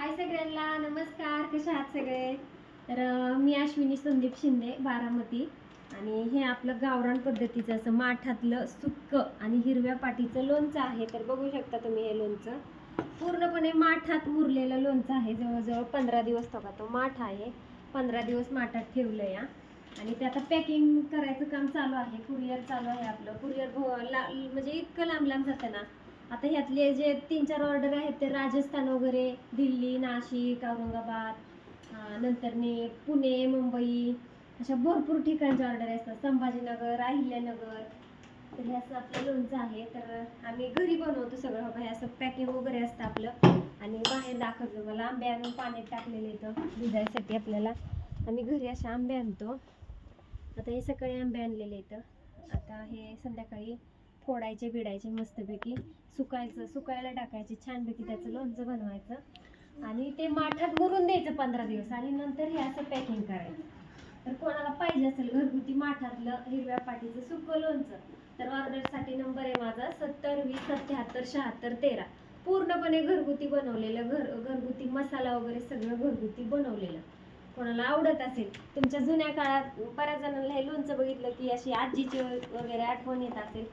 हाय सगळ्यांना, नमस्कार. कसे आहात सगळे? तर मी अश्विनी संदीप शिंदे, बारामती. आणि हे आपलं गावरान पद्धतीचं असं माठातलं सुक्क आणि हिरव्या पाटीचं लोणचं आहे. तर बघू शकता तुम्ही हे लोणचं पूर्णपणे माठात मुरलेलं लोणचं आहे. जवळजवळ 15 दिवस तो माठ आहे. 15 दिवस माठात ठेवलं या. आणि ते आता पॅकिंग करायचं काम चालू आहे. कुरिअर चालू आहे आपलं. कुरिअर म्हणजे इतकं लांब लांब जातं ना. आता ह्यातले जे 3-4 ऑर्डर आहेत ते राजस्थान वगैरे, दिल्ली, नाशिक, औरंगाबाद, नंतर पुणे, मुंबई, अशा भरपूर ठिकाणचे ऑर्डर असतात. संभाजीनगर, अहिल्यानगर. तर हे असं आपलं लोणचं आहे. तर आम्ही घरी बनवतो सगळं. हो हे असं पॅकिंग वगैरे असतं आपलं. आणि बाहेर दाखवतो मला आंबे आणून पाण्यात टाकलेले इथं भिजायसाठी आपल्याला. आम्ही घरी असे आंबे आणतो. आता हे सकाळी आंबे आणलेले इथं. आता हे संध्याकाळी फोडायचे बिडायचे मस्तपैकी, सुकायला टाकायचे छानपैकी, त्याचं लोणचं बनवायचं आणि ते माठात मुरून द्यायचं 15 दिवस आणि नंतर हे असं पॅकिंग करायचं. तर कोणाला पाहिजे असेल घरगुती माठातलं हिरव्या पाटीचं सुकं लोणचं तर ऑर्डरसाठी नंबर आहे माझा 70 20 77 76 13. पूर्णपणे घरगुती बनवलेलं, घरगुती मसाला वगैरे सगळं घरगुती बनवलेलं. कोणाला आवडत असेल, तुमच्या जुन्या काळात बऱ्याच जणांना हे लोणचं बघितलं की अशी आजीची वगैरे आठवण येत असेल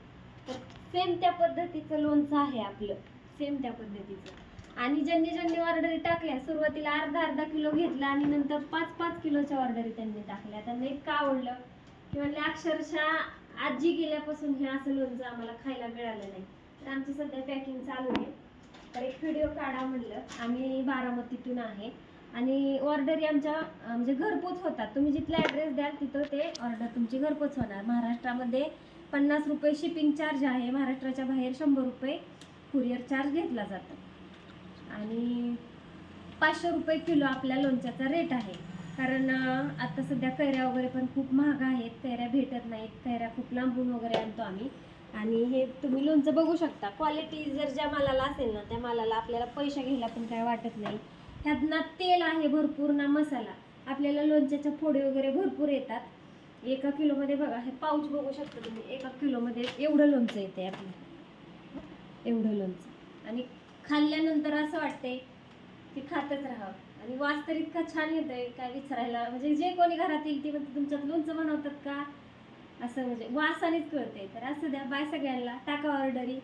तर सेम त्या पद्धतीचं लोणचं आहे आपलं, सेम त्या पद्धतीचं. आणि ज्यांनी ऑर्डरी टाकल्या, सुरुवातीला अर्धा किलो घेतला आणि नंतर 5-5 किलोच्या ऑर्डरी त्यांनी टाकल्या. त्यांना इतकं आवडलं की म्हणले अक्षरशः आजी गेल्यापासून हे असं लोणचं आम्हाला खायला मिळालं नाही. तर आमची सध्या पॅकिंग चालू आहे. तर एक व्हिडिओ काढा म्हणलं. आम्ही बारामतीतून आहे आणि ऑर्डरी आमच्या म्हणजे घरपोच होतात. तुम्ही जिथला ॲड्रेस द्याल तिथं ते ऑर्डर तुमची घरपोच होणार. महाराष्ट्रामध्ये 50 रुपये शिपिंग चार्ज आहे. महाराष्ट्राच्या बाहेर 100 रुपये कुरिअर चार्ज घेतला जातो. आणि 500 रुपये किलो आपल्या लोणच्याचा रेट आहे. कारण आता सध्या कैऱ्या वगैरे पण खूप महाग आहेत. कैऱ्या भेटत नाहीत. कैऱ्या खूप लांबून वगैरे आणतो आम्ही. आणि हे तुम्ही लोणचं बघू शकता. क्वालिटी जर ज्या मालाला असेल ना त्या मालाला आपल्याला पैसे घ्यायला पण काय वाटत नाही. ह्यात ना तेल आहे भरपूर, ना मसाला. आपल्याला लोणच्याच्या फोडी वगैरे भरपूर येतात. 1 किलोमध्ये बघा, हे पाऊच बघू शकता तुम्ही. 1 किलोमध्ये एवढं लोणचं येते आपलं, एवढं लोणचं. आणि खाल्ल्यानंतर असं वाटतंय की खातच राहावं. आणि वास तर इतका छान येतोय काय विचारायला. म्हणजे जे कोणी घरात येईल ते म्हणते तुमच्यात लोणचं बनवतात का, असं म्हणजे वासानेच कळते. तर असं द्या. बाय सगळ्यांना. टाका ऑर्डरी.